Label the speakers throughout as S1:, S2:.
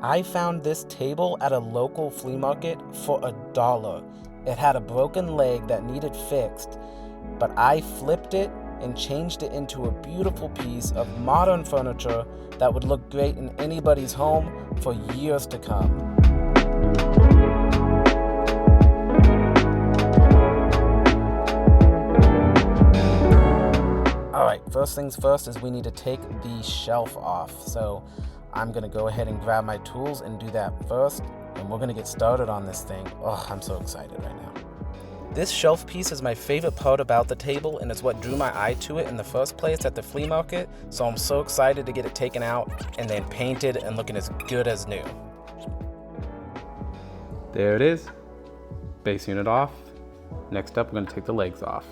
S1: I found this table at a local flea market for $1. It had a broken leg that needed fixed, but I flipped it and changed it into a beautiful piece of modern furniture that would look great in anybody's home for years to come. Alright, first things first is we need to take the shelf off. So I'm gonna go ahead and grab my tools and do that first, and we're gonna get started on this thing. Oh, I'm so excited right now. This shelf piece is my favorite part about the table, and it's what drew my eye to it in the first place at the flea market, so I'm so excited to get it taken out and then painted and looking as good as new.
S2: There it is. Base unit off. Next up, we're going to take the legs off.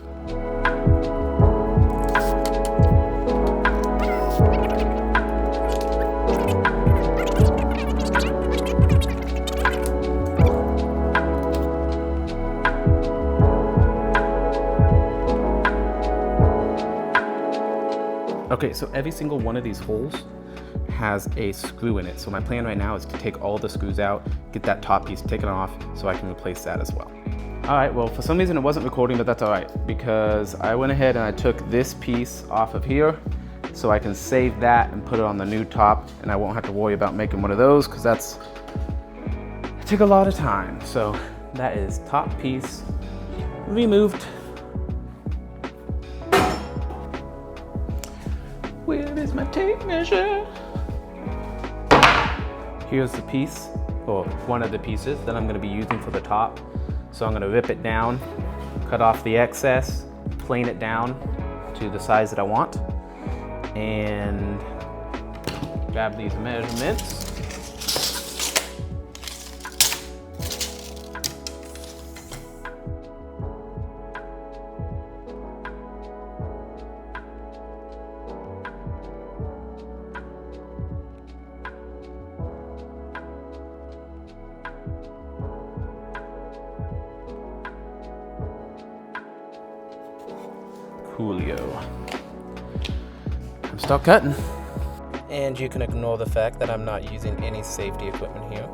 S2: Okay, so every single one of these holes has a screw in it. So my plan right now is to take all the screws out, get that top piece taken off so I can replace that as well. All right, well, for some reason it wasn't recording, but that's all right, because I went ahead and I took this piece off of here so I can save that and put it on the new top, and I won't have to worry about making one of those because it took a lot of time. So that is top piece removed. Where is my tape measure? Here's the piece, or one of the pieces that I'm gonna be using for the top. So I'm gonna rip it down, cut off the excess, plane it down to the size that I want, and grab these measurements. Coolio. I'm start cutting.
S1: And you can ignore the fact that I'm not using any safety equipment here.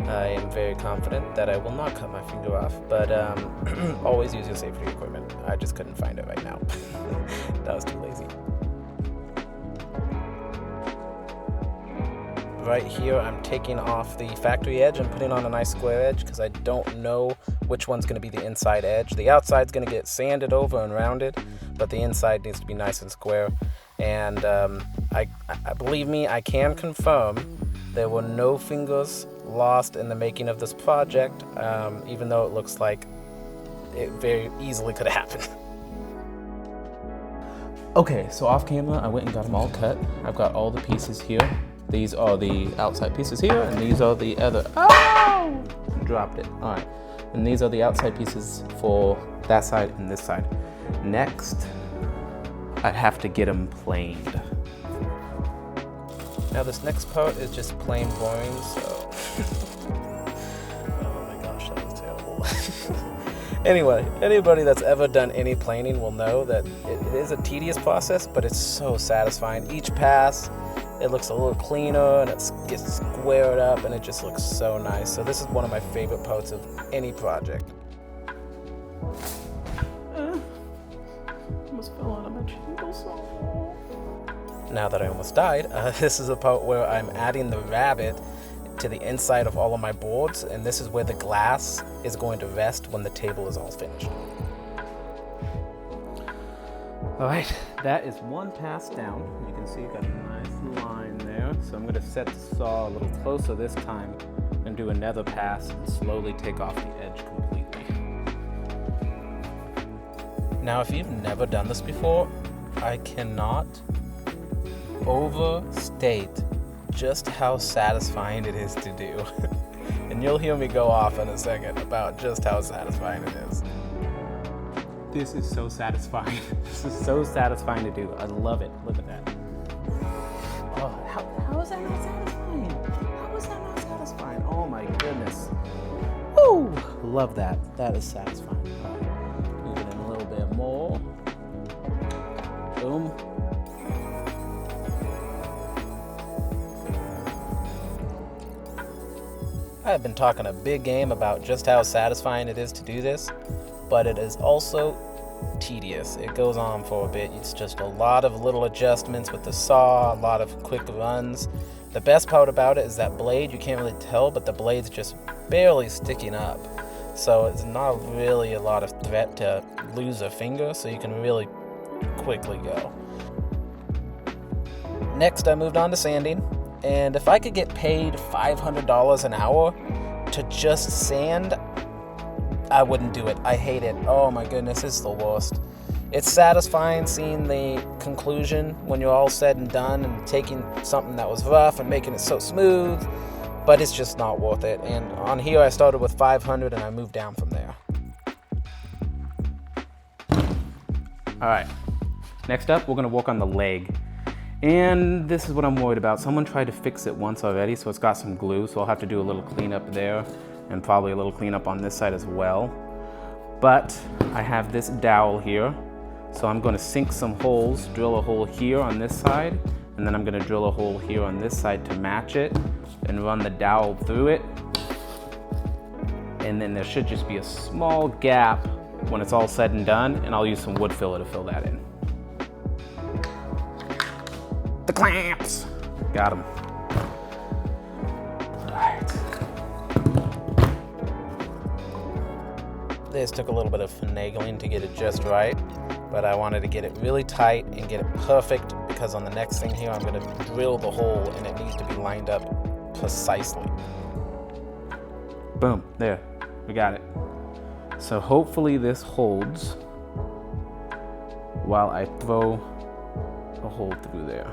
S1: I am very confident that I will not cut my finger off, but always use your safety equipment. I just couldn't find it right now. That was too lazy. Right here, I'm taking off the factory edge and putting on a nice square edge because I don't know which one's going to be the inside edge. The outside's going to get sanded over and rounded, but the inside needs to be nice and square. And I believe me, I can confirm there were no fingers lost in the making of this project, even though it looks like it very easily could have happened.
S2: Okay, so off camera, I went and got them all cut. I've got all the pieces here. These are the outside pieces here, and these are the other, oh! Dropped it, all right. And these are the outside pieces for that side and this side. Next, I'd have to get them planed.
S1: Now this next part is just plain boring, so... Oh my gosh, that was terrible. Anyway, anybody that's ever done any planing will know that it is a tedious process, but it's so satisfying. Each pass, it looks a little cleaner and it gets squared up and it just looks so nice. So this is one of my favorite parts of any project.
S2: Almost fell out of my table.
S1: Now that I almost died, this is the part where I'm adding the rabbit to the inside of all of my boards, and this is where the glass is going to rest when the table is all finished.
S2: All right, that is one pass down. You can see you got a nice line there. So I'm going to set the saw a little closer this time and do another pass and slowly take off the edge completely.
S1: Now, if you've never done this before, I cannot overstate just how satisfying it is to do. And you'll hear me go off in a second about just how satisfying it is.
S2: This is so satisfying. This is so satisfying to do. I love it. Look at that. Oh, how is that not satisfying? How is that not satisfying? Oh my goodness. Woo! Love that. That is satisfying. Move it in a little bit more. Boom.
S1: I've been talking a big game about just how satisfying it is to do this, but it is also tedious. It goes on for a bit. It's just a lot of little adjustments with the saw, a lot of quick runs. The best part about it is that blade, you can't really tell, but the blade's just barely sticking up. So it's not really a lot of threat to lose a finger, so you can really quickly go. Next, I moved on to sanding, and if I could get paid $500 an hour to just sand, I wouldn't do it. I hate it. Oh my goodness, it's the worst. It's satisfying seeing the conclusion when you're all said and done and taking something that was rough and making it so smooth, but it's just not worth it. And on here I started with 500 and I moved down from there.
S2: All right, next up, we're gonna work on the leg. And this is what I'm worried about. Someone tried to fix it once already, so it's got some glue, so I'll have to do a little cleanup there and probably a little cleanup on this side as well. But I have this dowel here, so I'm gonna sink some holes, drill a hole here on this side, and then I'm gonna drill a hole here on this side to match it and run the dowel through it. And then there should just be a small gap when it's all said and done, and I'll use some wood filler to fill that in. The clamps! Got them. All right.
S1: This took a little bit of finagling to get it just right, but I wanted to get it really tight and get it perfect, because on the next thing here I'm going to drill the hole and it needs to be lined up precisely.
S2: Boom, there, we got it. So hopefully this holds while I throw a hole through there.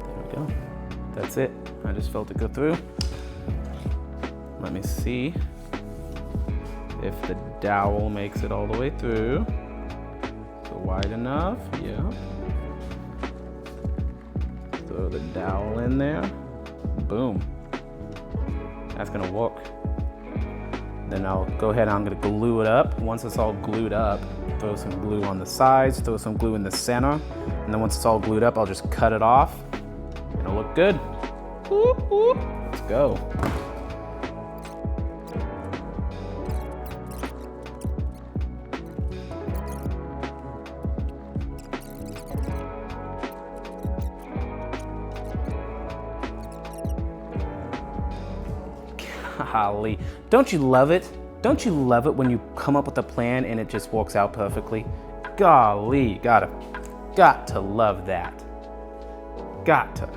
S2: There we go. That's it. I just felt it go through. Let me see if the dowel makes it all the way through. So wide enough, yeah. Throw the dowel in there. Boom. That's gonna work. Then I'll go ahead and I'm gonna glue it up. Once it's all glued up, throw some glue on the sides, throw some glue in the center, and then once it's all glued up, I'll just cut it off. It'll look good. Whoop, whoop. Let's go. Golly, don't you love it? Don't you love it when you come up with a plan and it just works out perfectly? Golly, got to love that. Got to.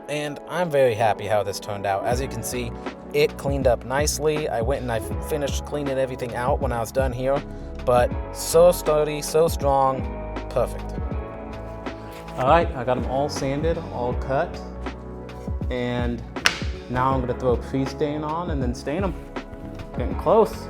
S1: And I'm very happy how this turned out. As you can see, it cleaned up nicely. I went and I finished cleaning everything out when I was done here, but so sturdy, so strong, perfect.
S2: All right, I got them all sanded, all cut, and now I'm gonna throw pre-stain on and then stain them. Getting close.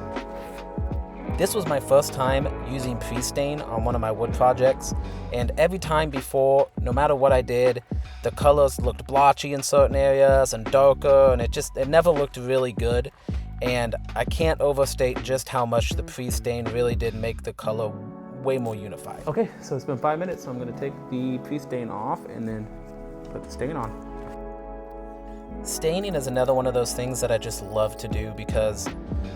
S1: This was my first time using pre-stain on one of my wood projects, and every time before, no matter what I did, the colors looked blotchy in certain areas and darker, and it never looked really good. And I can't overstate just how much the pre-stain really did make the color way more unified.
S2: Okay, so it's been 5 minutes, so I'm gonna take the pre-stain off and then put the stain on.
S1: Staining is another one of those things that I just love to do, because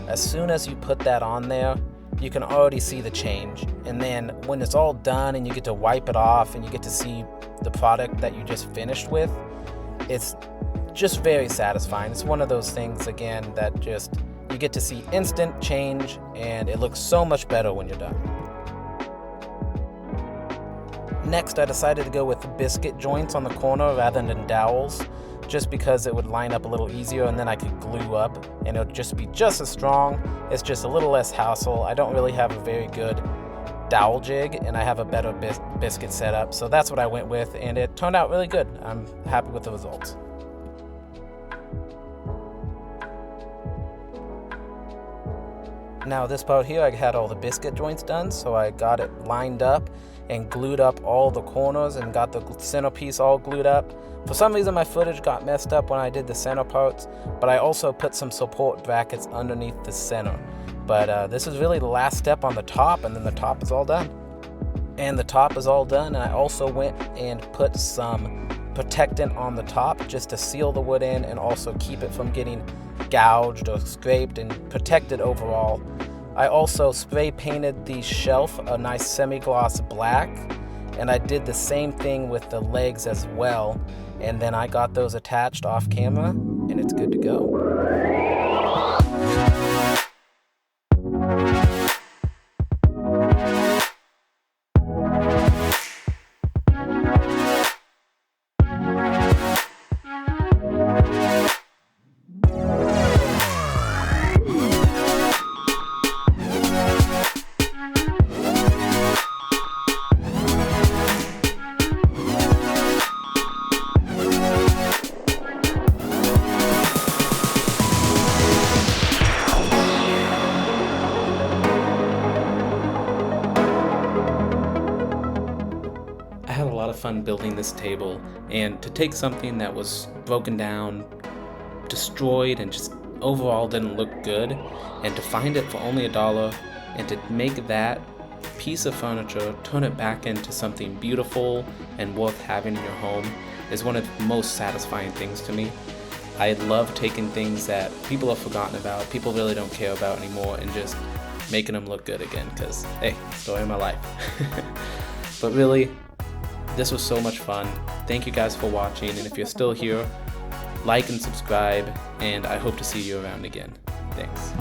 S1: as soon as you put that on there, you can already see the change. And then when it's all done and you get to wipe it off and you get to see the product that you just finished with, it's just very satisfying. It's one of those things, again, that just, you get to see instant change and it looks so much better when you're done. Next, I decided to go with biscuit joints on the corner rather than dowels, just because it would line up a little easier and then I could glue up and it would just be just as strong. It's just a little less hassle. I don't really have a very good dowel jig and I have a better biscuit setup, so that's what I went with and it turned out really good. I'm happy with the results. Now this part here, I had all the biscuit joints done, so I got it lined up and glued up all the corners and got the centerpiece all glued up. For some reason my footage got messed up when I did the center parts, but I also put some support brackets underneath the center. But this is really the last step on the top, and then the top is all done. And the top is all done, and I also went and put some protectant on the top just to seal the wood in and also keep it from getting gouged or scraped and protect it overall. I also spray painted the shelf a nice semi-gloss black, and I did the same thing with the legs as well, and then I got those attached off camera and it's good to go.
S2: I had a lot of fun building this table, and to take something that was broken down, destroyed, and just overall didn't look good, and to find it for only $1 and to make that piece of furniture, turn it back into something beautiful and worth having in your home is one of the most satisfying things to me. I love taking things that people have forgotten about, people really don't care about anymore, and just making them look good again, because, hey, story of my life. But really, this was so much fun. Thank you guys for watching, and if you're still here, like and subscribe, and I hope to see you around again. Thanks.